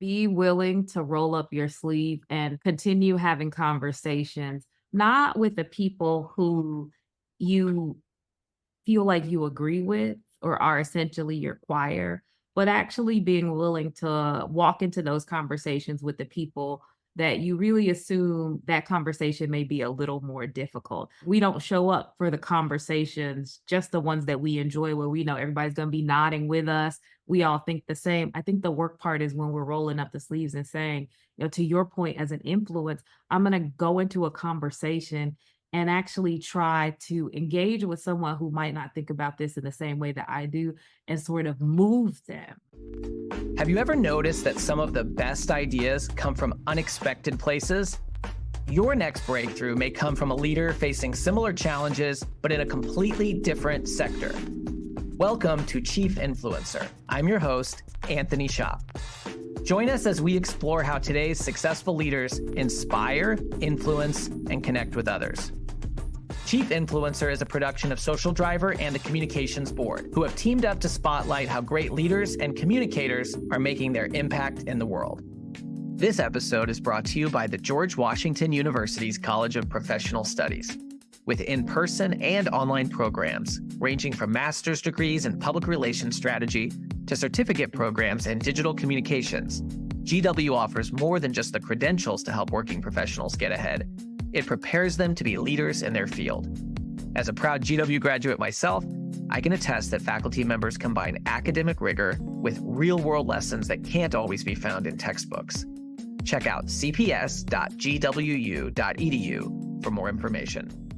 Be willing to roll up your sleeve and continue having conversations, not with the people who you feel like you agree with or are essentially your choir, but actually being willing to walk into those conversations with the people that you really assume that conversation may be a little more difficult. We don't show up for the conversations, just the ones that we enjoy, where we know everybody's going to be nodding with us. We all think the same. I think the work part is when we're rolling up the sleeves and saying, to your point, as an influence, I'm going to go into a conversation and actually try to engage with someone who might not think about this in the same way that I do and sort of move them. Have you ever noticed that some of the best ideas come from unexpected places? Your next breakthrough may come from a leader facing similar challenges, but in a completely different sector. Welcome to Chief Influencer. I'm your host, Anthony Shop. Join us as we explore how today's successful leaders inspire, influence, and connect with others. Chief Influencer is a production of Social Driver and the Communications Board, who have teamed up to spotlight how great leaders and communicators are making their impact in the world. This episode is brought to you by the George Washington University's College of Professional Studies. With in-person and online programs, ranging from master's degrees in public relations strategy to certificate programs in digital communications, GW offers more than just the credentials to help working professionals get ahead. It prepares them to be leaders in their field. As a proud GW graduate myself, I can attest that faculty members combine academic rigor with real-world lessons that can't always be found in textbooks. Check out cps.gwu.edu for more information.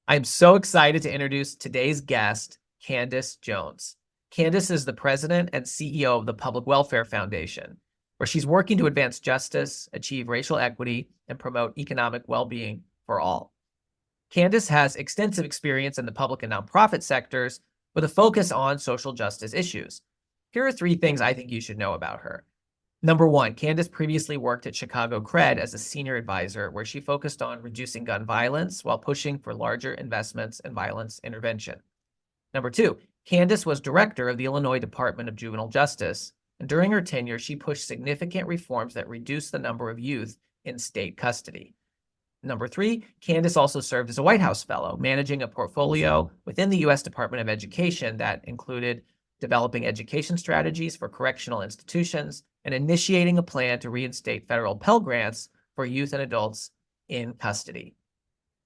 I'm so excited to introduce today's guest, Candice Jones. Candice is the president and CEO of the Public Welfare Foundation, where she's working to advance justice, achieve racial equity, and promote economic well-being for all. Candice has extensive experience in the public and nonprofit sectors with a focus on social justice issues. Here are 3 things I think you should know about her. Number 1, Candice previously worked at Chicago Cred as a senior advisor, where she focused on reducing gun violence while pushing for larger investments in violence intervention. Number 2, Candice was director of the Illinois Department of Juvenile Justice, and during her tenure, she pushed significant reforms that reduced the number of youth in state custody. Number 3, Candice also served as a White House fellow, managing a portfolio within the U.S. Department of Education that included developing education strategies for correctional institutions and initiating a plan to reinstate federal Pell Grants for youth and adults in custody.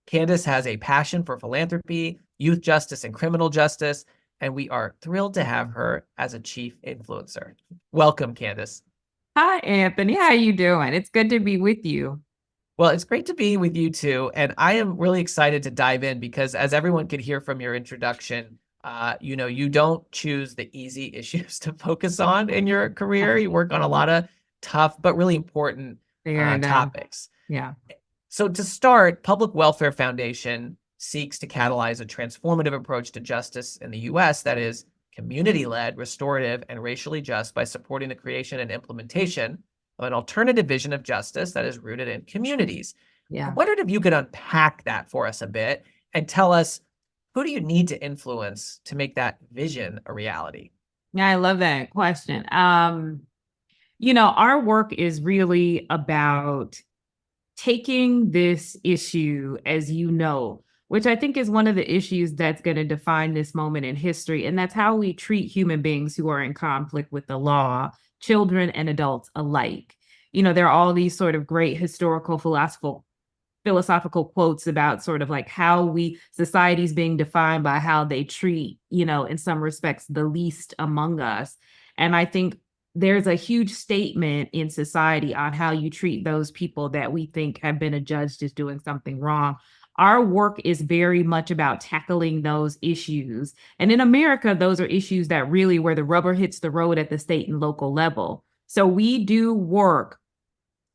Candice has a passion for philanthropy, youth justice, and criminal justice, and we are thrilled to have her as a chief influencer. Welcome, Candice. Hi, Anthony. How are you doing? It's good to be with you. Well, it's great to be with you too. And I am really excited to dive in because, as everyone could hear from your introduction, you don't choose the easy issues to focus on in your career. You work on a lot of tough but really important topics. Yeah. So to start, Public Welfare Foundation seeks to catalyze a transformative approach to justice in the U.S. that is community-led, restorative, and racially just by supporting the creation and implementation of an alternative vision of justice that is rooted in communities. Yeah. I wondered if you could unpack that for us a bit and tell us, who do you need to influence to make that vision a reality? Yeah, I love that question. Our work is really about taking this issue, as you know, which I think is one of the issues that's going to define this moment in history. And that's how we treat human beings who are in conflict with the law, children and adults alike. There are all these sort of great historical philosophical quotes about sort of like how society's being defined by how they treat, in some respects, the least among us. And I think there's a huge statement in society on how you treat those people that we think have been adjudged as doing something wrong. Our work is very much about tackling those issues. And in America, those are issues that really where the rubber hits the road at the state and local level. So we do work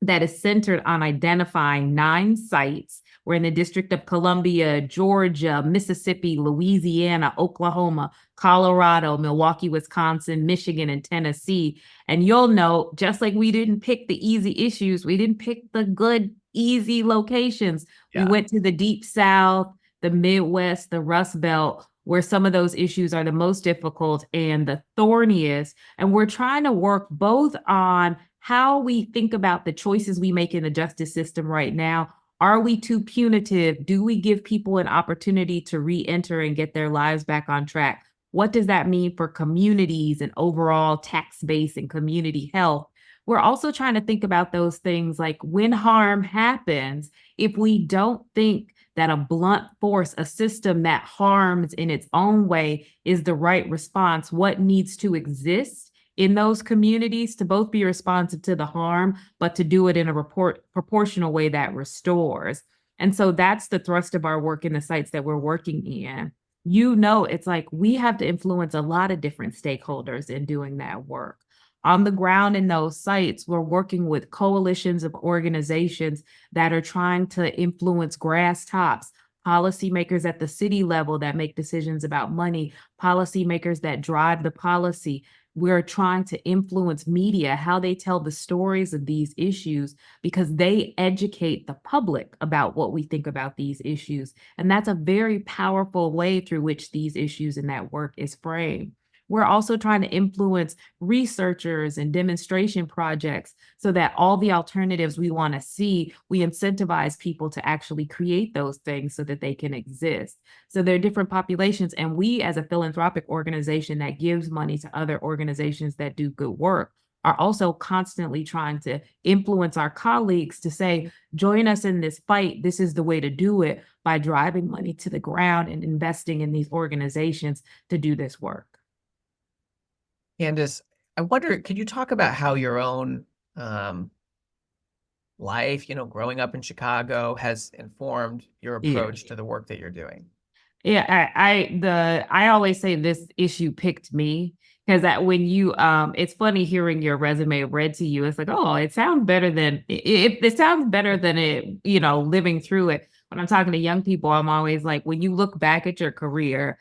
that is centered on identifying 9 sites. We're in the District of Columbia, Georgia, Mississippi, Louisiana, Oklahoma, Colorado, Milwaukee, Wisconsin, Michigan, and Tennessee. And you'll know, just like we didn't pick the easy issues, we didn't pick the good, easy locations. Yeah. We went to the Deep South, the Midwest, the Rust Belt, where some of those issues are the most difficult and the thorniest. And we're trying to work both on how we think about the choices we make in the justice system right now. Are we too punitive? Do we give people an opportunity to re-enter and get their lives back on track? What does that mean for communities and overall tax base and community health? We're also trying to think about those things like when harm happens, if we don't think that a blunt force, a system that harms in its own way is the right response, what needs to exist in those communities to both be responsive to the harm, but to do it in a proportional way that restores. And so that's the thrust of our work in the sites that we're working in. It's like we have to influence a lot of different stakeholders in doing that work. On the ground in those sites, we're working with coalitions of organizations that are trying to influence grass tops, policymakers at the city level that make decisions about money, policymakers that drive the policy. We're trying to influence media, how they tell the stories of these issues, because they educate the public about what we think about these issues. And that's a very powerful way through which these issues and that work is framed. We're also trying to influence researchers and demonstration projects so that all the alternatives we want to see, we incentivize people to actually create those things so that they can exist. So there are different populations, and we as a philanthropic organization that gives money to other organizations that do good work are also constantly trying to influence our colleagues to say, join us in this fight. This is the way to do it, by driving money to the ground and investing in these organizations to do this work. Candice, I wonder, could you talk about how your own life, growing up in Chicago has informed your approach to the work that you're doing? Yeah, I always say this issue picked me, because that when you it's funny hearing your resume read to you. It's like, oh, it sounds better than it sounds better than it, living through it. When I'm talking to young people, I'm always like, when you look back at your career,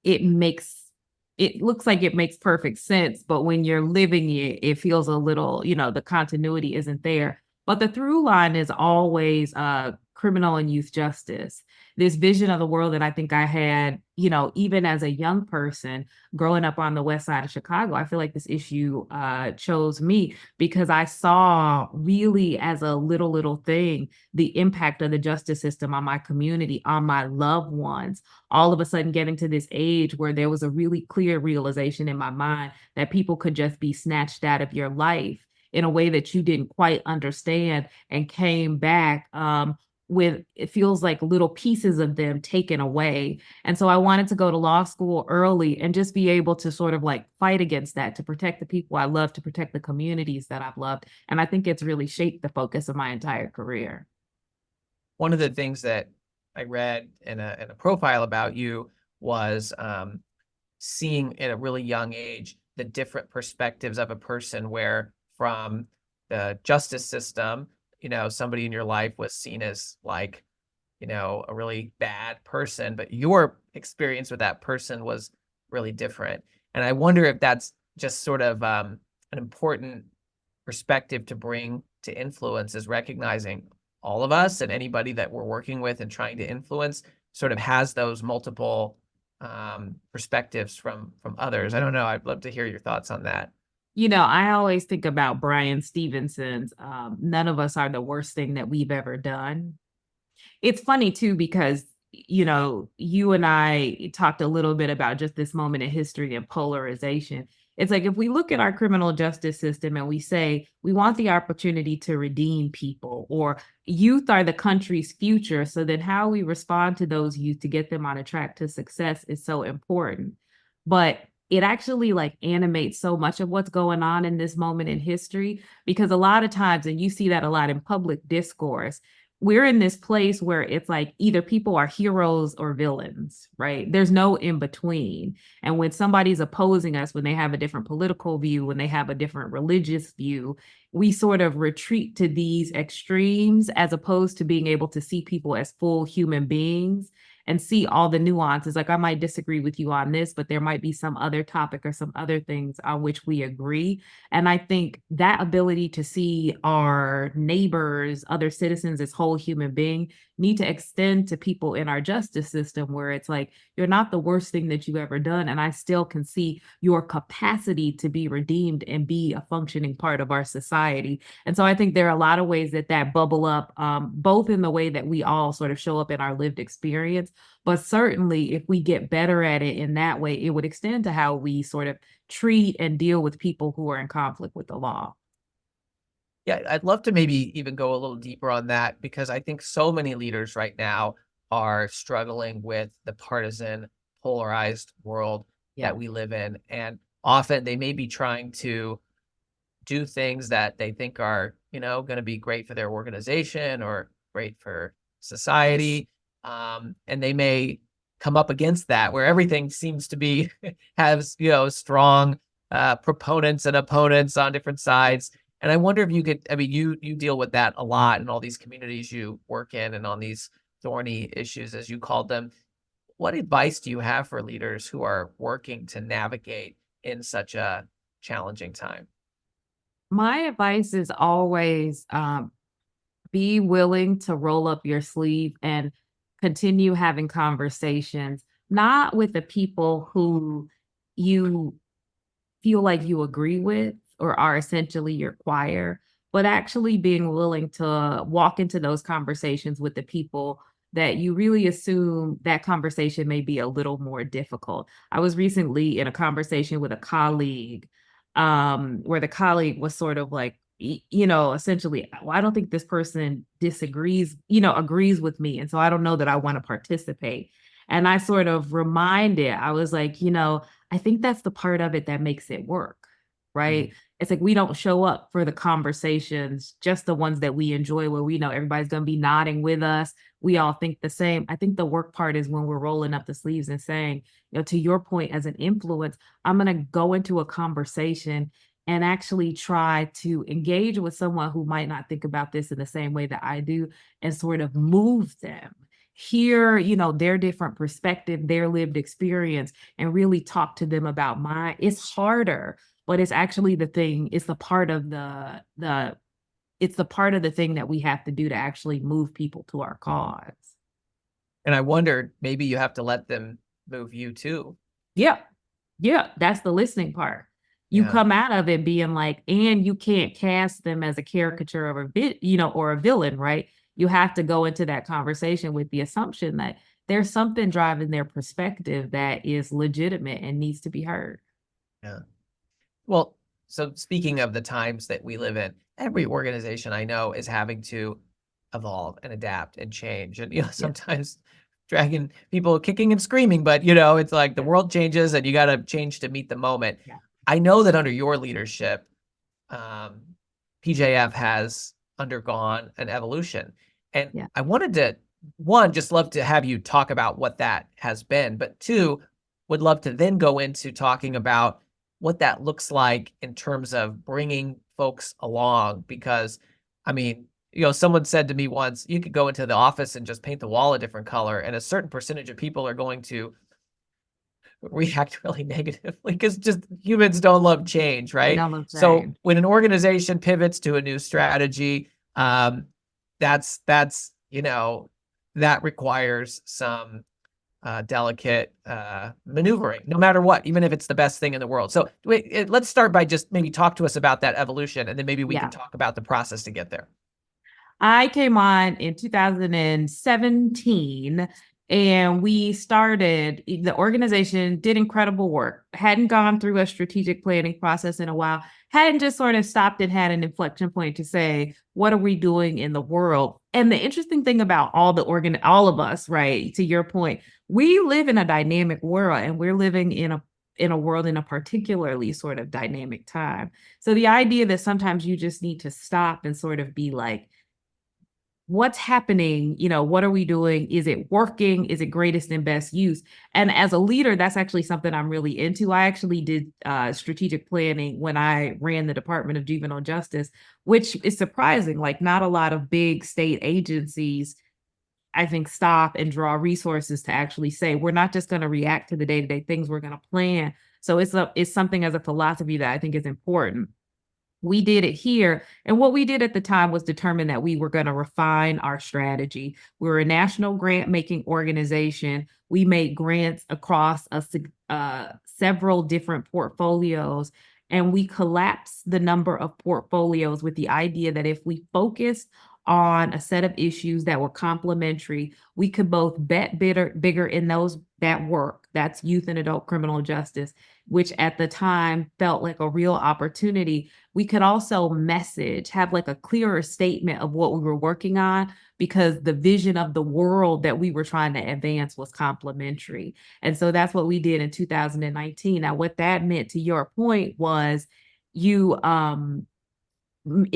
it looks like it makes perfect sense, but when you're living it, it feels a little, the continuity isn't there. But the through line is always criminal and youth justice. This vision of the world that I think I had, even as a young person growing up on the west side of Chicago, I feel like this issue chose me because I saw really as a little thing the impact of the justice system on my community, on my loved ones. All of a sudden getting to this age where there was a really clear realization in my mind that people could just be snatched out of your life in a way that you didn't quite understand and came back with, it feels like, little pieces of them taken away. And so I wanted to go to law school early and just be able to sort of like fight against that, to protect the people I love, to protect the communities that I've loved. And I think it's really shaped the focus of my entire career. One of the things that I read in a profile about you was seeing at a really young age the different perspectives of a person, where from the justice system, somebody in your life was seen as like, a really bad person, but your experience with that person was really different. And I wonder if that's just sort of an important perspective to bring to influence, is recognizing all of us and anybody that we're working with and trying to influence sort of has those multiple perspectives from others. I don't know. I'd love to hear your thoughts on that. I always think about Brian Stevenson's none of us are the worst thing that we've ever done. It's funny too, because, you and I talked a little bit about just this moment in history and polarization. It's like, if we look at our criminal justice system and we say we want the opportunity to redeem people, or youth are the country's future, so then how we respond to those youth to get them on a track to success is so important. But it actually like animates so much of what's going on in this moment in history, because a lot of times, and you see that a lot in public discourse, we're in this place where it's like either people are heroes or villains, right? There's no in between. And when somebody's opposing us, when they have a different political view, when they have a different religious view, we sort of retreat to these extremes, as opposed to being able to see people as full human beings. and see all the nuances. Like I might disagree with you on this, but there might be some other topic or some other things on which we agree. And I think that ability to see our neighbors, other citizens as whole human beings need to extend to people in our justice system, where it's like, you're not the worst thing that you've ever done. And I still can see your capacity to be redeemed and be a functioning part of our society. And so I think there are a lot of ways that bubble up, both in the way that we all sort of show up in our lived experience, but certainly if we get better at it in that way, it would extend to how we sort of treat and deal with people who are in conflict with the law. Yeah, I'd love to maybe even go a little deeper on that, because I think so many leaders right now are struggling with the partisan, polarized world Yeah. that we live in. And often they may be trying to do things that they think are, going to be great for their organization or great for society. And they may come up against that, where everything seems to be has, strong proponents and opponents on different sides. And I wonder if you could, I mean, you deal with that a lot in all these communities you work in and on these thorny issues, as you called them. What advice do you have for leaders who are working to navigate in such a challenging time? My advice is always be willing to roll up your sleeve and continue having conversations, not with the people who you feel like you agree with or are essentially your choir, but actually being willing to walk into those conversations with the people that you really assume that conversation may be a little more difficult. I was recently in a conversation with a colleague, where the colleague was sort of like, essentially, well, I don't think this person disagrees, agrees with me. And so I don't know that I want to participate. And I sort of reminded, I was like, I think that's the part of it that makes it work, Mhm. right? It's like we don't show up for the conversations, just the ones that we enjoy, where we know everybody's going to be nodding with us. We all think the same. I think the work part is when we're rolling up the sleeves and saying, to your point, as an influence, I'm going to go into a conversation and actually try to engage with someone who might not think about this in the same way that I do, and sort of move them, hear, their different perspective, their lived experience, and really talk to them about mine. It's harder, but it's actually the thing, it's the part of it's the part of the thing that we have to do to actually move people to our cause. And I wondered, maybe you have to let them move you too. Yeah. Yeah, that's the listening part. You Yeah. come out of it being like, and you can't cast them as a caricature of a bit, or a villain, right? You have to go into that conversation with the assumption that there's something driving their perspective that is legitimate and needs to be heard. Yeah. Well, so speaking of the times that we live in, every organization I know is having to evolve and adapt and change. And, Yeah. sometimes dragging people kicking and screaming, but, it's like the world changes and you got to change to meet the moment. Yeah. I know that under your leadership, um, PJF has undergone an evolution. And Yeah. I wanted to, one, just love to have you talk about what that has been, but two, would love to then go into talking about what that looks like in terms of bringing folks along. Because, I mean, someone said to me once, you could go into the office and just paint the wall a different color, and a certain percentage of people are going to react really negatively, because just humans don't love change, They right? don't look So same. when an organization pivots to a new strategy, that's that requires some delicate maneuvering, no matter what, even if it's the best thing in the world. So let's start by just maybe talk to us about that evolution, and then maybe we can Yeah. talk about the process to get there. I came on in 2017, and the organization did incredible work, hadn't gone through a strategic planning process in a while, hadn't just sort of stopped and had an inflection point to say, what are we doing in the world? And the interesting thing about all of us, right, to your point, we live in a dynamic world, and we're living in a world in a particularly sort of dynamic time. So the idea that sometimes you just need to stop and sort of be like, what's happening? What are we doing? Is it working? Is it greatest and best use? And as a leader, that's actually something I'm really into. I actually did strategic planning when I ran the Department of Juvenile Justice, which is surprising. Like, not a lot of big state agencies I think, stop and draw resources to actually say, we're not just going to react to the day-to-day things, we're going to plan. So it's something as a philosophy that I think is important. We did it here. And what we did at the time was determine that we were going to refine our strategy. We're a national grant making organization. We made grants across several different portfolios, and we collapsed the number of portfolios with the idea that if we focused on a set of issues that were complementary, we could both bet bigger in that work. That's youth and adult criminal justice, which at the time felt like a real opportunity. We could also have like a clearer statement of what we were working on, because the vision of the world that we were trying to advance was complementary. And so that's what we did in 2019. Now, what that meant, to your point, was it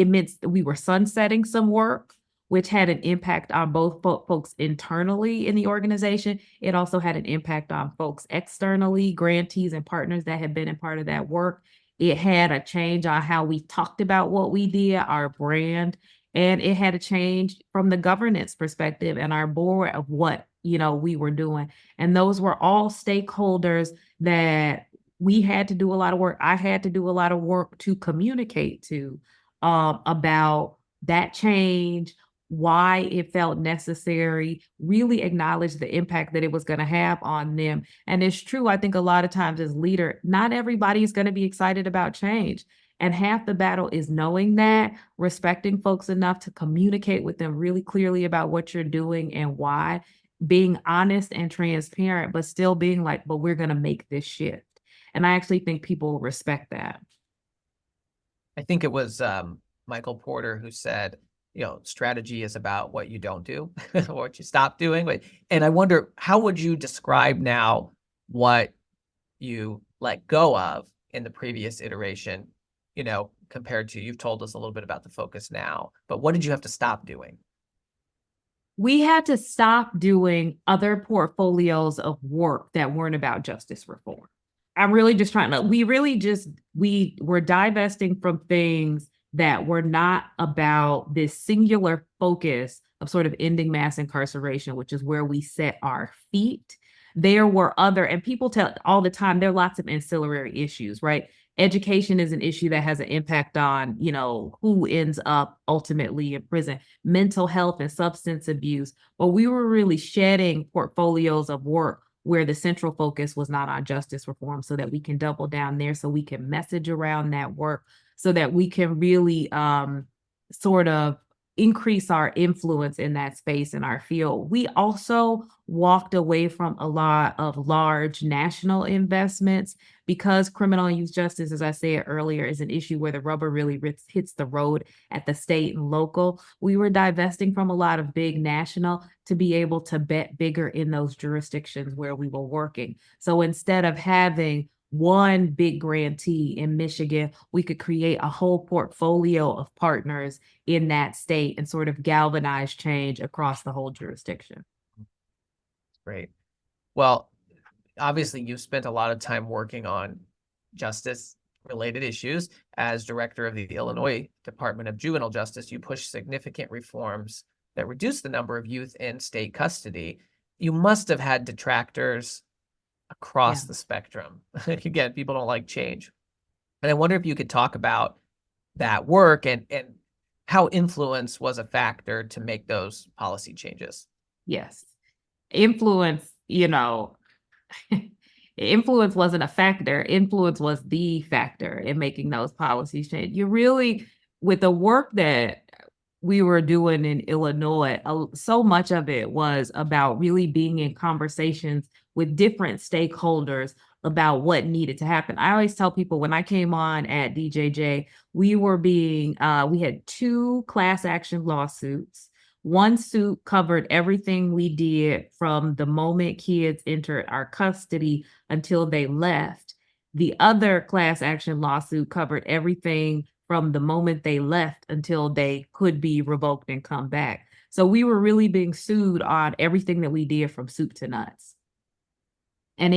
meant that we were sunsetting some work, which had an impact on both folks internally in the organization. It also had an impact on folks externally, grantees and partners that had been a part of that work. It had a change on how we talked about what we did, our brand, and it had a change from the governance perspective and our board of what, we were doing. And those were all stakeholders that we had to do a lot of work. I had to do a lot of work to communicate to about that change, why it felt necessary, really acknowledge the impact that it was going to have on them. And it's true, I think a lot of times as leader, not everybody is going to be excited about change. And half the battle is knowing that, respecting folks enough to communicate with them really clearly about what you're doing and why, being honest and transparent, but still being like, but we're going to make this shift. And I actually think people respect that. I think it was Michael Porter who said, strategy is about what you don't do, what you stop doing. And I wonder, how would you describe now what you let go of in the previous iteration, compared to, you've told us a little bit about the focus now, but what did you have to stop doing? We had to stop doing other portfolios of work that weren't about justice reform. I'm really just we were divesting from things that were not about this singular focus of sort of ending mass incarceration, which is where we set our feet. There were and people tell all the time, there are lots of ancillary issues, right? Education is an issue that has an impact on, who ends up ultimately in prison, mental health and substance abuse. But we were really shedding portfolios of work where the central focus was not on justice reform, so that we can double down there, so we can message around that work, so that we can really sort of increase our influence in that space in our field. We also walked away from a lot of large national investments, because criminal and youth justice, as I said earlier, is an issue where the rubber really hits the road at the state and local. We were divesting from a lot of big national to be able to bet bigger in those jurisdictions where we were working. So instead of having one big grantee in Michigan, we could create a whole portfolio of partners in that state and sort of galvanize change across the whole jurisdiction. Great. Well, obviously you've spent a lot of time working on justice related issues. As director of the Illinois Department of Juvenile Justice, you pushed significant reforms that reduce the number of youth in state custody. You must have had detractors across the spectrum. Again, people don't like change. And I wonder if you could talk about that work and how influence was a factor to make those policy changes. Yes. Influence, influence wasn't a factor. Influence was the factor in making those policies change. You really, with the work that we were doing in Illinois, so much of it was about really being in conversations with different stakeholders about what needed to happen. I always tell people, when I came on at DJJ, we had 2 class action lawsuits. One suit covered everything we did from the moment kids entered our custody until they left. The other class action lawsuit covered everything from the moment they left until they could be revoked and come back. So we were really being sued on everything that we did from soup to nuts. And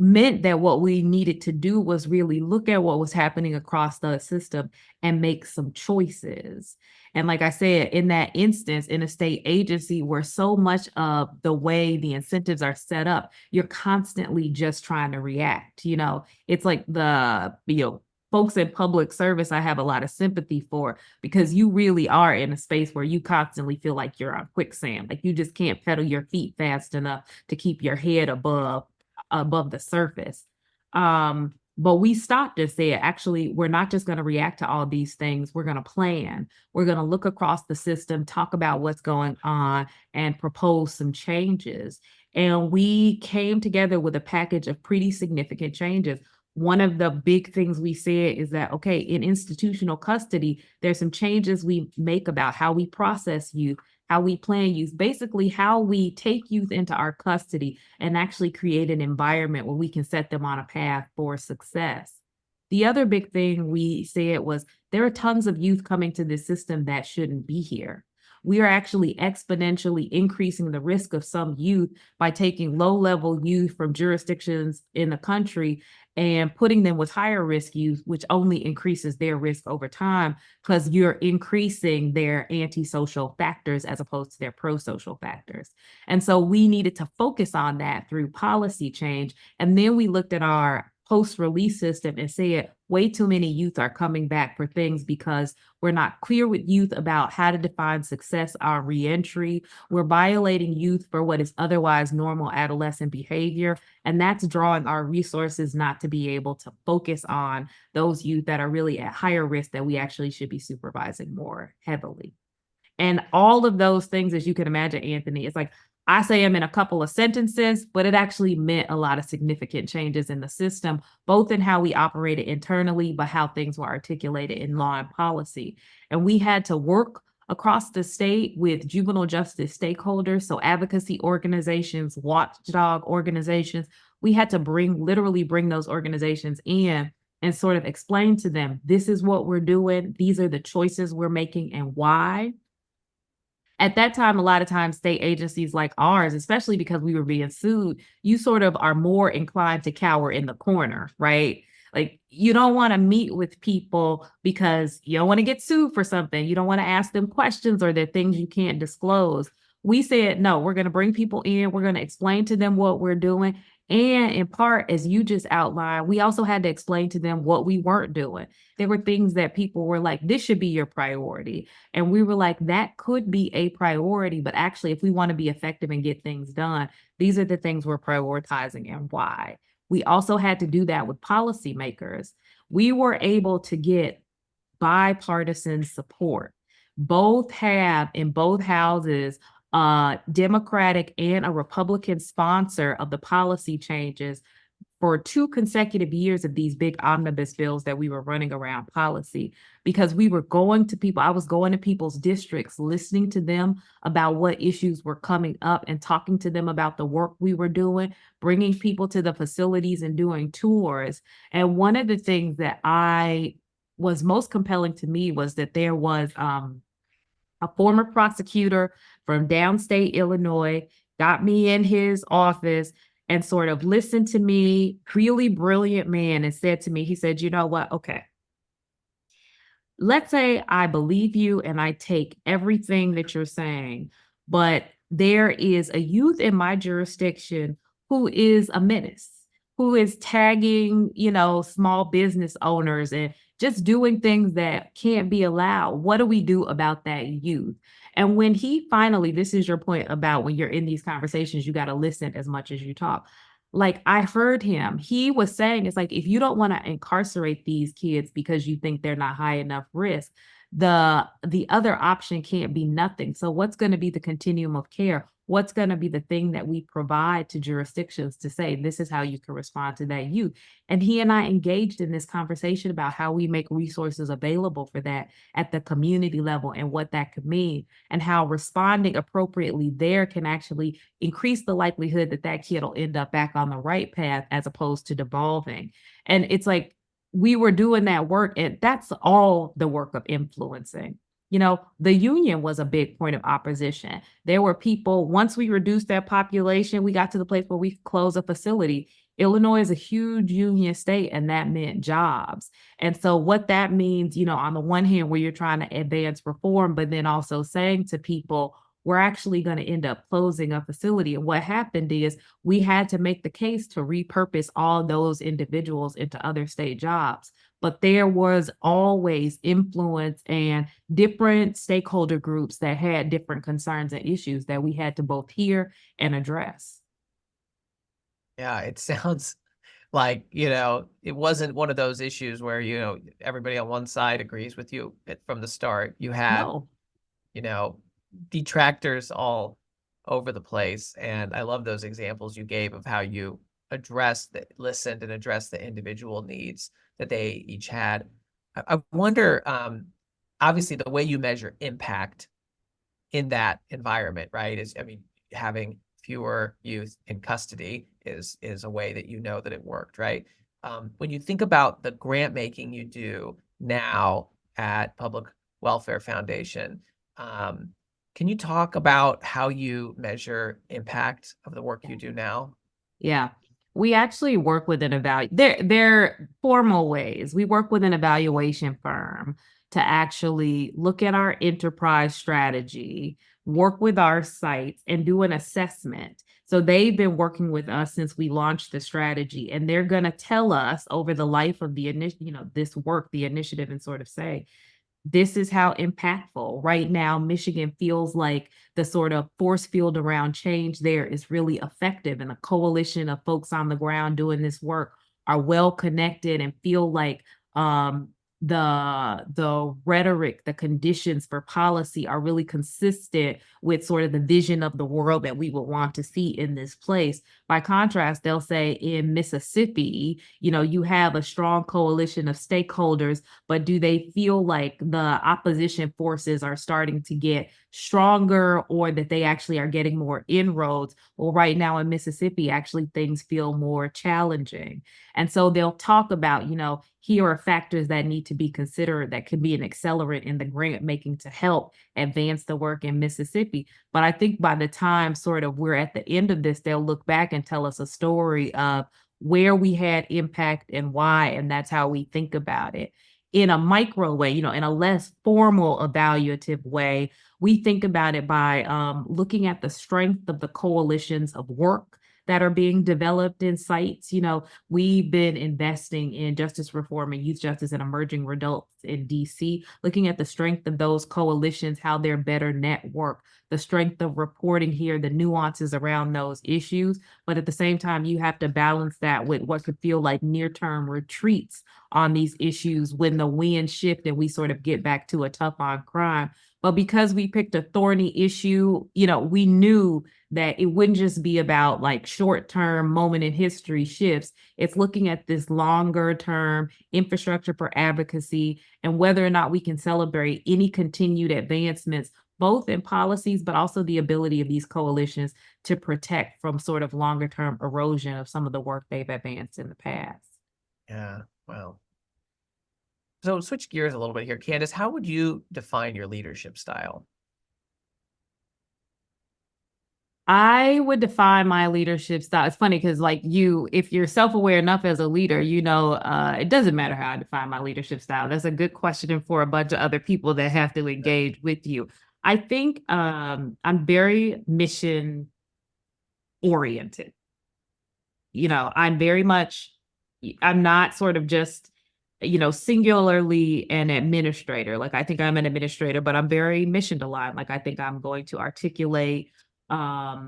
meant that what we needed to do was really look at what was happening across the system and make some choices. And like I said, in that instance, in a state agency where so much of the way the incentives are set up, you're constantly just trying to react. It's like folks in public service, I have a lot of sympathy for, because you really are in a space where you constantly feel like you're on quicksand. Like you just can't pedal your feet fast enough to keep your head above the surface. But we stopped and said, actually, we're not just going to react to all these things. We're going to plan. We're going to look across the system, talk about what's going on, and propose some changes. And we came together with a package of pretty significant changes. One of the big things we said is that, okay, in institutional custody, there's some changes we make about how we process youth, how we plan youth, basically how we take youth into our custody and actually create an environment where we can set them on a path for success. The other big thing we said was there are tons of youth coming to this system that shouldn't be here. We are actually exponentially increasing the risk of some youth by taking low-level youth from jurisdictions in the country and putting them with higher risk youth, which only increases their risk over time because you're increasing their antisocial factors as opposed to their pro-social factors. And so we needed to focus on that through policy change. And then we looked at our post-release system and said, way too many youth are coming back for things because we're not clear with youth about how to define success on reentry. We're violating youth for what is otherwise normal adolescent behavior. And that's drawing our resources not to be able to focus on those youth that are really at higher risk that we actually should be supervising more heavily. And all of those things, as you can imagine, Anthony, it's like I say them in a couple of sentences, but it actually meant a lot of significant changes in the system, both in how we operated internally, but how things were articulated in law and policy. And we had to work across the state with juvenile justice stakeholders, so advocacy organizations, watchdog organizations. We had to literally bring those organizations in and sort of explain to them, this is what we're doing, these are the choices we're making and why. At that time, a lot of times state agencies like ours, especially because we were being sued, you sort of are more inclined to cower in the corner, right? Like you don't want to meet with people because you don't want to get sued for something. You don't want to ask them questions or there are things you can't disclose. We said, no, we're going to bring people in. We're going to explain to them what we're doing. And in part, as you just outlined, we also had to explain to them what we weren't doing. There were things that people were like, this should be your priority. And we were like, that could be a priority, but actually, if we want to be effective and get things done, these are the things we're prioritizing and why. We also had to do that with policymakers. We were able to get bipartisan support. Both have in both houses a Democratic and a Republican sponsor of the policy changes for 2 consecutive years of these big omnibus bills that we were running around policy, because we were going to people. I was going to people's districts, listening to them about what issues were coming up and talking to them about the work we were doing, bringing people to the facilities and doing tours. And one of the things that was most compelling to me was that there was a former prosecutor from downstate Illinois got me in his office and sort of listened to me, really brilliant man, and said to me, he said, you know what? Okay. Let's say I believe you and I take everything that you're saying, but there is a youth in my jurisdiction who is a menace, who is tagging, small business owners and just doing things that can't be allowed. What do we do about that youth? And when he finally, this is your point about when you're in these conversations, you got to listen as much as you talk. Like I heard him, he was saying, it's like, if you don't want to incarcerate these kids because you think they're not high enough risk, the other option can't be nothing. So what's going to be the continuum of care? What's going to be the thing that we provide to jurisdictions to say, this is how you can respond to that youth? And he and I engaged in this conversation about how we make resources available for that at the community level and what that could mean, and how responding appropriately there can actually increase the likelihood that that kid will end up back on the right path as opposed to devolving. And it's like, we were doing that work, and that's all the work of influencing. The union was a big point of opposition. There were people, once we reduced that population, we got to the place where we could close a facility. Illinois is a huge union state, and that meant jobs. And so, what that means, on the one hand, where you're trying to advance reform, but then also saying to people, we're actually going to end up closing a facility. And what happened is we had to make the case to repurpose all those individuals into other state jobs. But there was always influence and different stakeholder groups that had different concerns and issues that we had to both hear and address. Yeah, it sounds like, it wasn't one of those issues where, everybody on one side agrees with you from the start. You had, No. you know, detractors all over the place. And I love those examples you gave of how you listened and addressed the individual needs that they each had. I wonder, obviously the way you measure impact in that environment, right, is, having fewer youth in custody is a way that that it worked, right? When you think about the grant making you do now at Public Welfare Foundation, can you talk about how you measure impact of the work you do now? Yeah. We actually work with an they're formal ways. We work with an evaluation firm to actually look at our enterprise strategy, work with our sites, and do an assessment. So they've been working with us since we launched the strategy, and they're going to tell us over the life of this work, the initiative, and sort of say, this is how impactful. Right now, Michigan feels like the sort of force field around change there is really effective, and a coalition of folks on the ground doing this work are well connected and feel like the rhetoric, the conditions for policy are really consistent with sort of the vision of the world that we would want to see in this place. By contrast, they'll say in Mississippi, you have a strong coalition of stakeholders, but do they feel like the opposition forces are starting to get stronger, or that they actually are getting more inroads? Well, right now in Mississippi, actually things feel more challenging. And so they'll talk about, here are factors that need to be considered that can be an accelerant in the grant making to help advance the work in Mississippi. But I think by the time sort of we're at the end of this, they'll look back and tell us a story of where we had impact and why, and that's how we think about it. In a micro way, in a less formal evaluative way, we think about it by looking at the strength of the coalitions of work that are being developed in sites. We've been investing in justice reform and youth justice and emerging adults in DC, looking at the strength of those coalitions, how they're better networked, the strength of reporting here, the nuances around those issues. But at the same time, you have to balance that with what could feel like near-term retreats on these issues when the winds shift and we sort of get back to a tough on crime. But because we picked a thorny issue, we knew that it wouldn't just be about like short-term moment in history shifts. It's looking at this longer term infrastructure for advocacy and whether or not we can celebrate any continued advancements, both in policies, but also the ability of these coalitions to protect from sort of longer term erosion of some of the work they've advanced in the past. Yeah, wow. So switch gears a little bit here. Candice, how would you define your leadership style? I would define my leadership style. It's funny because if you're self-aware enough as a leader, it doesn't matter how I define my leadership style. That's a good question for a bunch of other people that have to engage with you. I think I'm very mission oriented. I'm not sort of just, singularly an administrator. Like I think I'm an administrator, but I'm very mission aligned. Like I think I'm going to articulate a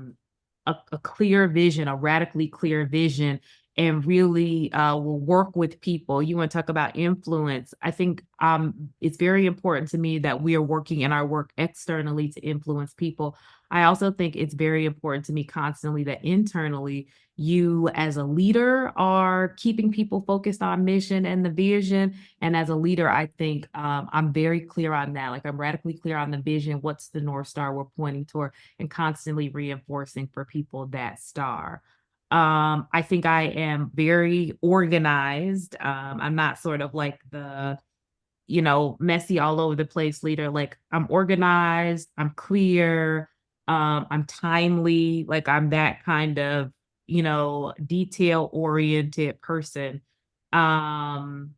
clear vision, a radically clear vision, and really will work with people. You want to talk about influence. I think it's very important to me that we are working in our work externally to influence people. I also think it's very important to me constantly that internally you as a leader are keeping people focused on mission and the vision. And as a leader, I think I'm very clear on that. Like I'm radically clear on the vision. What's the North Star we're pointing toward, and constantly reinforcing for people that star. I think I am very organized. I'm not sort of like the, messy all over the place leader. Like I'm organized, I'm clear, I'm timely, like I'm that kind of detail oriented person. Um,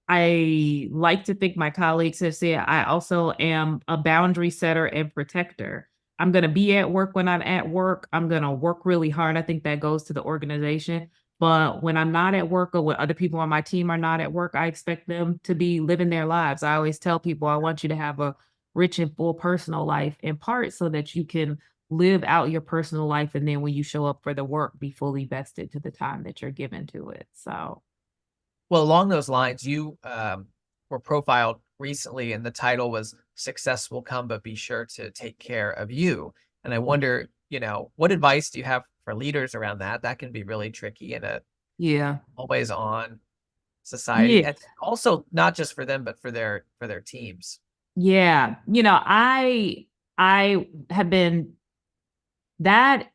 I like to think my colleagues have said I also am a boundary setter and protector. I'm going to be at work when I'm at work. I'm going to work really hard. I think that goes to the organization. But when I'm not at work or when other people on my team are not at work, I expect them to be living their lives. I always tell people I want you to have a rich and full personal life, in part so that you can live out your personal life. And then when you show up for the work, be fully vested to the time that you're given to it. So, Well, along those lines, you were profiled recently, and the title was "Success Will Come, but Be Sure to Take Care of You." And I wonder, what advice do you have for leaders around that? That can be really tricky in a yeah. always on society, Yeah. and also not just for them, but for their teams. Yeah. I have been that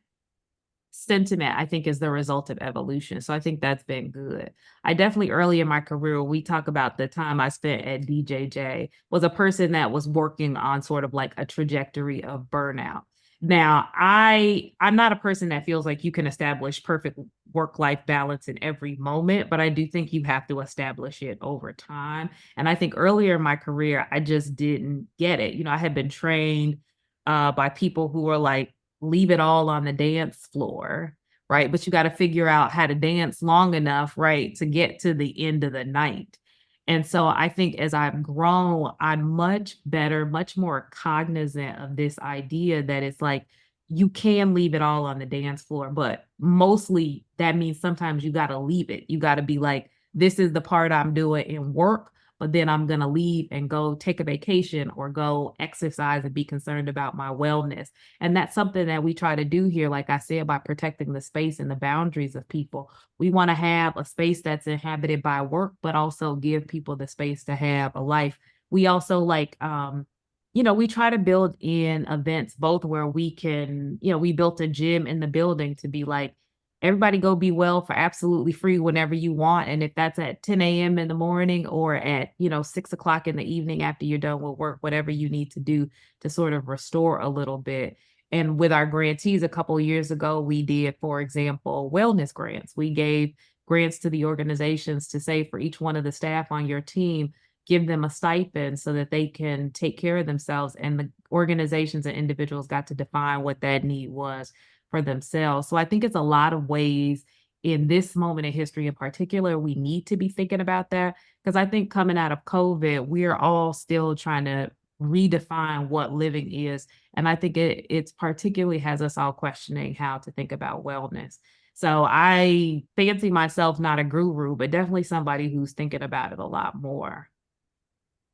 sentiment, I think, is the result of evolution. So I think that's been good. I definitely early in my career, we talk about the time I spent at DJJ, was a person that was working on sort of like a trajectory of burnout. Now, I'm not a person that feels like you can establish perfect work-life balance in every moment, but I do think you have to establish it over time. And I think earlier in my career, I just didn't get it. I had been trained by people who were like, leave it all on the dance floor, right? But you got to figure out how to dance long enough, right, to get to the end of the night. And so I think as I've grown, I'm much better, much more cognizant of this idea that it's like you can leave it all on the dance floor, but mostly that means sometimes you got to leave it. You got to be like, this is the part I'm doing in work, but then I'm going to leave and go take a vacation or go exercise and be concerned about my wellness. And that's something that we try to do here, like I said, by protecting the space and the boundaries of people. We want to have a space that's inhabited by work, but also give people the space to have a life. We also we try to build in events both where we can, we built a gym in the building to be like, everybody go be well for absolutely free whenever you want. And if that's at 10 a.m. in the morning or at, 6 o'clock in the evening after you're done with work, whatever you need to do to sort of restore a little bit. And with our grantees a couple of years ago, we did, for example, wellness grants. We gave grants to the organizations to say for each one of the staff on your team, give them a stipend so that they can take care of themselves. And the organizations and individuals got to define what that need was for themselves. So I think it's a lot of ways in this moment in history in particular, we need to be thinking about that. Because I think coming out of COVID, we're all still trying to redefine what living is. And I think it's particularly has us all questioning how to think about wellness. So I fancy myself not a guru, but definitely somebody who's thinking about it a lot more.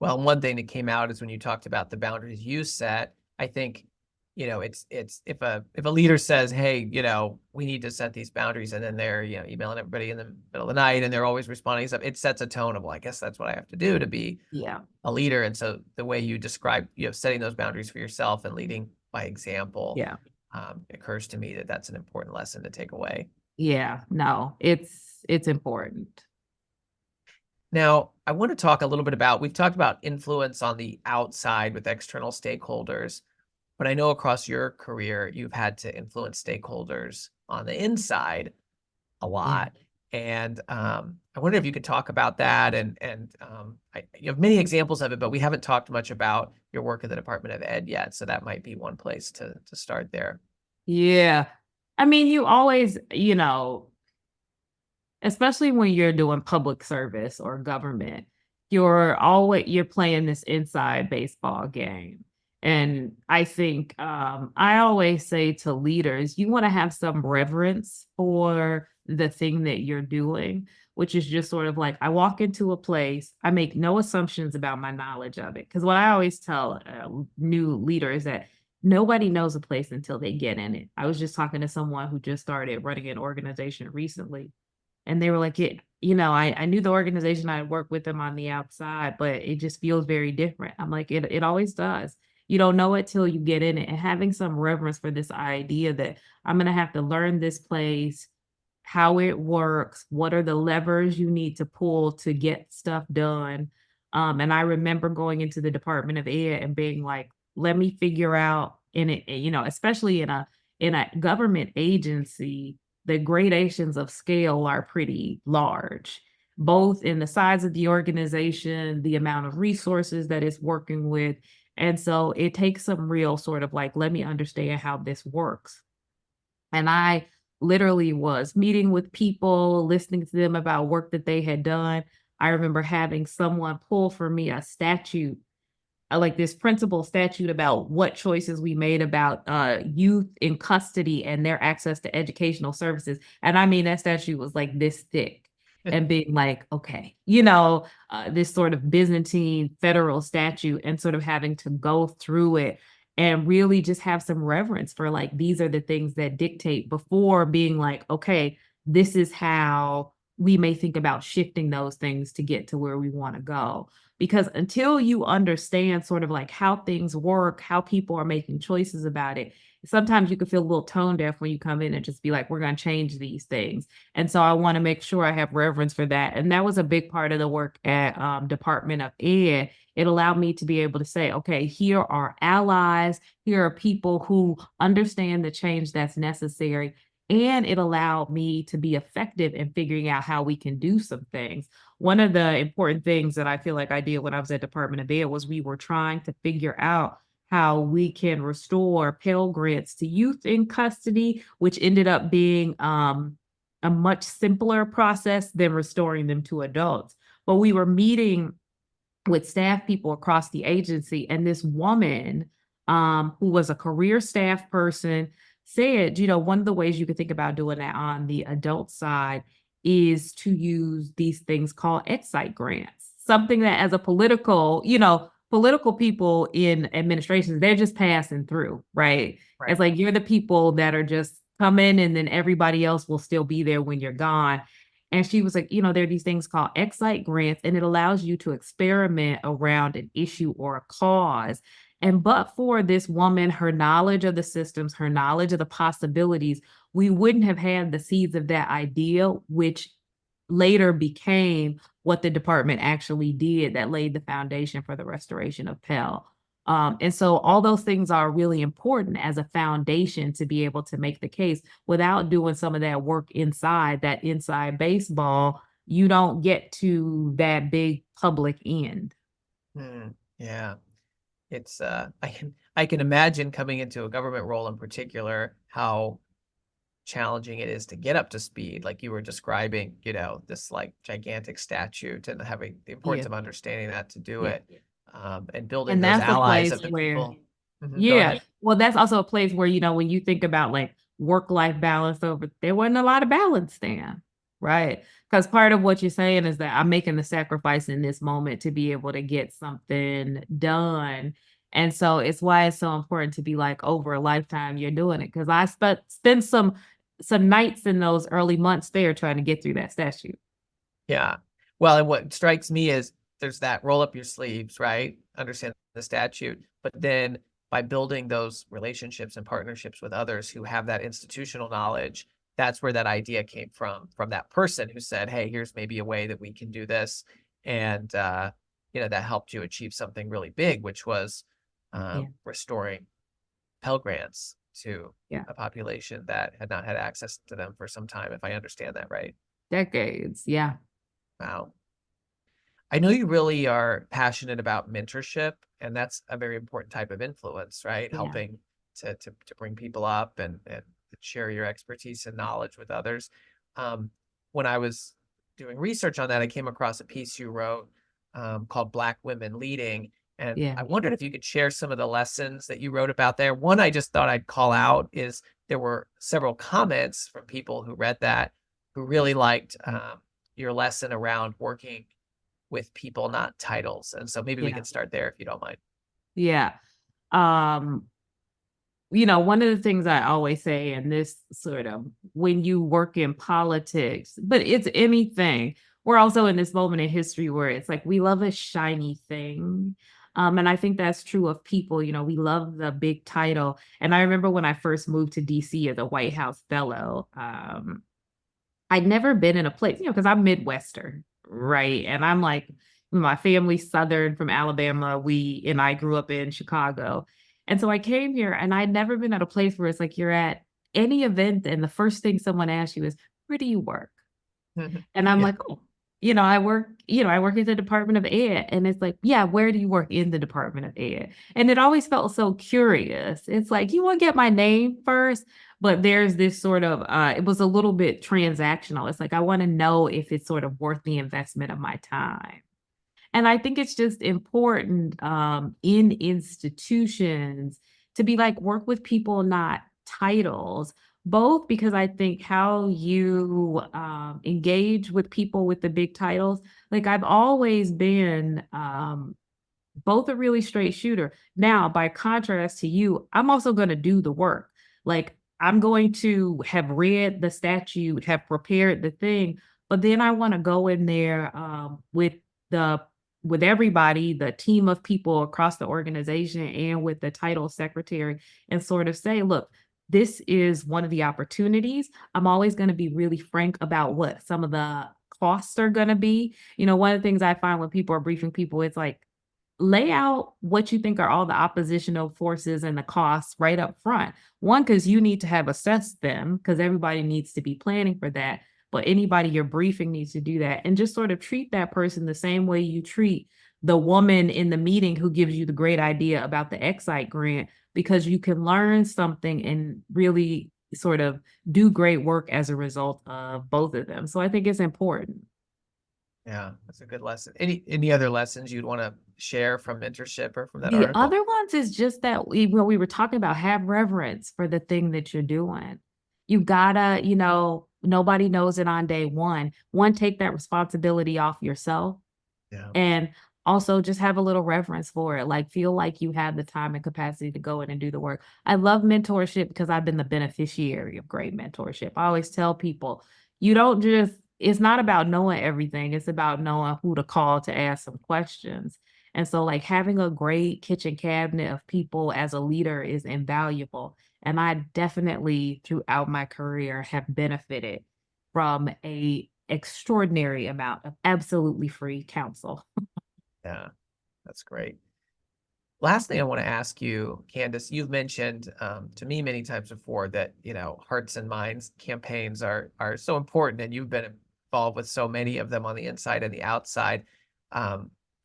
Well, one thing that came out is when you talked about the boundaries you set. I think, it's if a leader says, hey, we need to set these boundaries, and then they're, emailing everybody in the middle of the night and they're always responding stuff, it sets a tone of, well, I guess that's what I have to do to be Yeah. a leader. And so the way you describe, setting those boundaries for yourself and leading by example, Yeah. occurs to me that that's an important lesson to take away. Yeah. No, it's important. Now, I want to talk a little bit about, we've talked about influence on the outside with external stakeholders, but I know across your career, you've had to influence stakeholders on the inside a Yeah. lot. And I wonder if you could talk about that. You have many examples of it, but we haven't talked much about your work in the Department of Ed yet. So that might be one place to start there. Yeah. I mean, you always, especially when you're doing public service or government, you're playing this inside baseball game. And I think I always say to leaders, you want to have some reverence for the thing that you're doing, which is just sort of like I walk into a place, I make no assumptions about my knowledge of it. Because what I always tell new leaders that nobody knows a place until they get in it. I was just talking to someone who just started running an organization recently, and they were like, I knew the organization, I worked with them on the outside, but it just feels very different. I'm like, it always does. You don't know it till you get in it. And having some reverence for this idea that I'm going to have to learn this place, how it works, what are the levers you need to pull to get stuff done. And I remember going into the Department of Ed and being like, let me figure out in it, especially in a government agency, the gradations of scale are pretty large, both in the size of the organization, the amount of resources that it's working with. And so it takes some real sort of like, let me understand how this works. And I literally was meeting with people, listening to them about work that they had done. I remember having someone pull for me a statute, like this principal statute about what choices we made about youth in custody and their access to educational services. And I mean, that statute was like this thick and being like, okay, this sort of Byzantine federal statute and sort of having to go through it and really just have some reverence for like, these are the things that dictate before being like, okay, this is how we may think about shifting those things to get to where we want to go. Because until you understand sort of like how things work, how people are making choices about it, sometimes you can feel a little tone deaf when you come in and just be like, we're going to change these things. And so I want to make sure I have reverence for that. And that was a big part of the work at Department of Ed. It allowed me to be able to say, okay, here are allies, here are people who understand the change that's necessary. And it allowed me to be effective in figuring out how we can do some things. One of the important things that I feel like I did when I was at Department of Ed was we were trying to figure out how we can restore Pell Grants to youth in custody, which ended up being a much simpler process than restoring them to adults. But we were meeting with staff people across the agency, and this woman who was a career staff person said, one of the ways you could think about doing that on the adult side is to use these things called excite grants, something that as a political people in administrations, they're just passing through, right? Right. It's like you're the people that are just coming and then everybody else will still be there when you're gone. And she was like, there are these things called excite grants, and it allows you to experiment around an issue or a cause. And but for this woman, her knowledge of the systems, her knowledge of the possibilities, we wouldn't have had the seeds of that idea, which later became what the department actually did that laid the foundation for the restoration of Pell. And so all those things are really important as a foundation to be able to make the case. Without doing some of that work inside baseball, you don't get to that big public end. Yeah. It's I can imagine coming into a government role in particular, how challenging it is to get up to speed, like you were describing, this like gigantic statute, and having the importance of understanding that to do it, and building And those that's a allies place of the where, people. Go ahead. well, that's also a place where, when you think about like work-life balance there wasn't a lot of balance then, right? Because part of what you're saying is that I'm making the sacrifice in this moment to be able to get something done. And so it's why it's so important to be like over a lifetime you're doing it. Because I spent some nights in those early months there trying to get through that statute. Yeah. Well, and what strikes me is there's that roll up your sleeves, right? Understand the statute, but then by building those relationships and partnerships with others who have that institutional knowledge, that's where that idea came from that person who said, hey, here's maybe a way that we can do this. And, that helped you achieve something really big, which was restoring Pell Grants to a population that had not had access to them for some time, if I understand that right. Decades. Yeah. Wow. I know you really are passionate about mentorship, and that's a very important type of influence, right? Yeah. Helping to bring people up and share your expertise and knowledge with others. When I was doing research on that, I came across a piece you wrote called Black Women Leading. And I wondered if you could share some of the lessons that you wrote about there. One I just thought I'd call out is there were several comments from people who read that who really liked your lesson around working with people, not titles. And so maybe we can start there if you don't mind. Yeah. One of the things I always say in this sort of when you work in politics, but it's anything, we're also in this moment in history where it's like we love a shiny thing. And I think that's true of people. We love the big title. And I remember when I first moved to DC as a White House fellow, I'd never been in a place, because I'm Midwestern, right? And I'm like, my family's Southern from Alabama. I grew up in Chicago. And so I came here and I'd never been at a place where it's like you're at any event, and the first thing someone asks you is, "Where do you work?" And I'm Yeah. like, "Oh, I work at the Department of Ed." And it's like, "Yeah, where do you work in the Department of Ed?" And it always felt so curious. It's like, "You wanna get my name first?" But there's this sort of, it was a little bit transactional. It's like, I wanna know if it's sort of worth the investment of my time. And I think it's just important, in institutions to be like, work with people, not titles, both because I think how you engage with people with the big titles, like I've always been both a really straight shooter. Now, by contrast to you, I'm also going to do the work. Like, I'm going to have read the statute, have prepared the thing, but then I want to go in there the with everybody, the team of people across the organization, and with the title secretary, and sort of say, look, this is one of the opportunities. I'm always going to be really frank about what some of the costs are going to be. One of the things I find when people are briefing people, it's like, lay out what you think are all the oppositional forces and the costs right up front. One, because you need to have assessed them, because everybody needs to be planning for that. But anybody you're briefing needs to do that. And just sort of treat that person the same way you treat the woman in the meeting who gives you the great idea about the Excite grant, because you can learn something and really sort of do great work as a result of both of them. So I think it's important. Yeah, that's a good lesson. Any other lessons you'd want to share from mentorship or from that The article? other ones is just that when we were talking about, have reverence for the thing that you're doing. You gotta, nobody knows it on day one. One, take that responsibility off yourself, Yeah. and also just have a little reverence for it. Like, feel like you have the time and capacity to go in and do the work. I love mentorship because I've been the beneficiary of great mentorship. I always tell people, you don't just, it's not about knowing everything, it's about knowing who to call to ask some questions. And so, like, having a great kitchen cabinet of people as a leader is invaluable. And I definitely, throughout my career, have benefited from a extraordinary amount of absolutely free counsel. Yeah, that's great. Last thing I want to ask you, Candice, you've mentioned to me many times before that, hearts and minds campaigns are so important, and you've been involved with so many of them on the inside and the outside.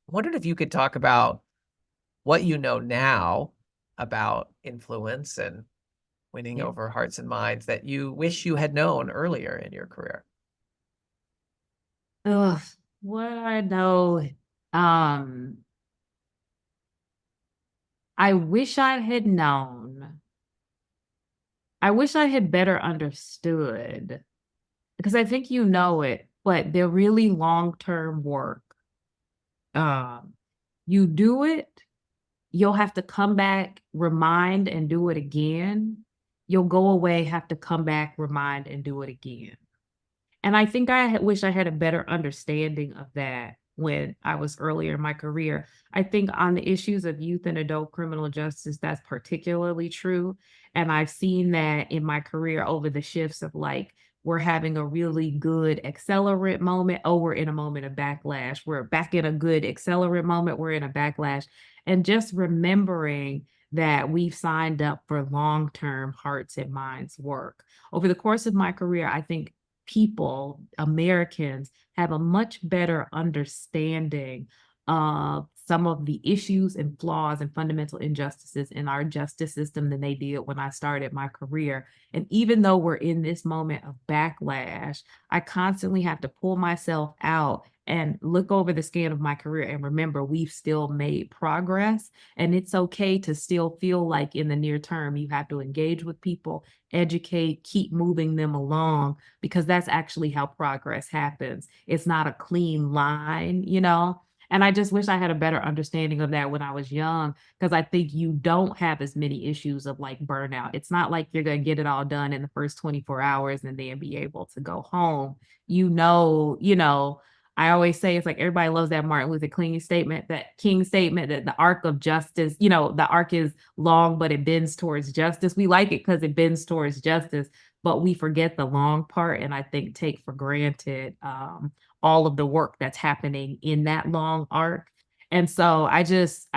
Wondered if you could talk about what you know now about influence and winning Yeah. over hearts and minds that you wish you had known earlier in your career. Ugh, what I know, um, I wish I had known. I wish I had better understood, because I think you know it, but they're really long-term work. Um, you do it, you'll have to come back, remind, and do it again. You'll go away, have to come back, remind, and do it again. And I think wish I had a better understanding of that when I was earlier in my career. I think on the issues of youth and adult criminal justice, that's particularly true. And I've seen that in my career over the shifts of, like, we're having a really good accelerant moment. Oh, we're in a moment of backlash. We're back in a good accelerant moment. We're in a backlash. And just remembering that we've signed up for long-term hearts and minds work. Over the course of my career, I think people, Americans, have a much better understanding of some of the issues and flaws and fundamental injustices in our justice system than they did when I started my career. And even though we're in this moment of backlash, I constantly have to pull myself out and look over the scan of my career and remember we've still made progress. And it's okay to still feel like in the near term you have to engage with people, educate, keep moving them along, because that's actually how progress happens. It's not a clean line. And I just wish I had a better understanding of that when I was young, because I think you don't have as many issues of, like, burnout. It's not like you're going to get it all done in the first 24 hours and then be able to go home. I always say it's like everybody loves that Martin Luther King statement that the arc of justice, the arc is long, but it bends towards justice. We like it because it bends towards justice, but we forget the long part, and I think take for granted all of the work that's happening in that long arc. And so I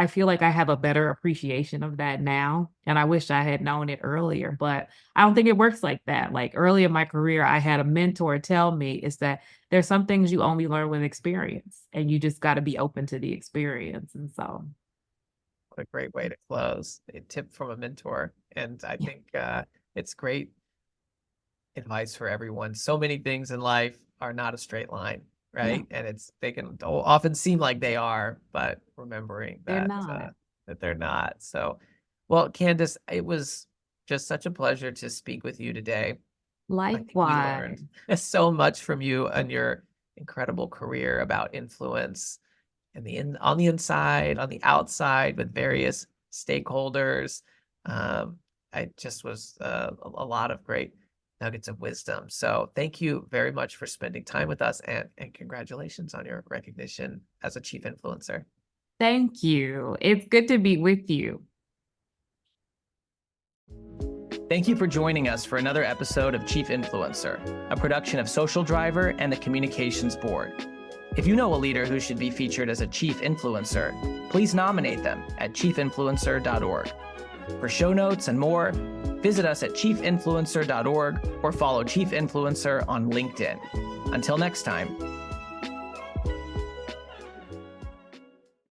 feel like I have a better appreciation of that now. And I wish I had known it earlier, but I don't think it works like that. Like early in my career, I had a mentor tell me is that there's some things you only learn with experience and you just got to be open to the experience. And so, What a great way to close. A tip from a mentor. And I yeah, think it's great advice for everyone. So many things in life are not a straight line, yeah, right? And they can often seem like they are, but remembering they're that not. that they're not. So, well, Candice, it was just such a pleasure to speak with you today. I think we Likewise. learned so much from you and your incredible career about influence and on the inside, on the outside with various stakeholders. I just was a lot of great nuggets of wisdom. So thank you very much for spending time with us and congratulations on your recognition as a chief influencer. Thank you. It's good to be with you. Thank you for joining us for another episode of Chief Influencer, a production of Social Driver and the Communications Board. If you know a leader who should be featured as a chief influencer, please nominate them at chiefinfluencer.org. For show notes and more, visit us at chiefinfluencer.org or follow Chief Influencer on LinkedIn. Until next time.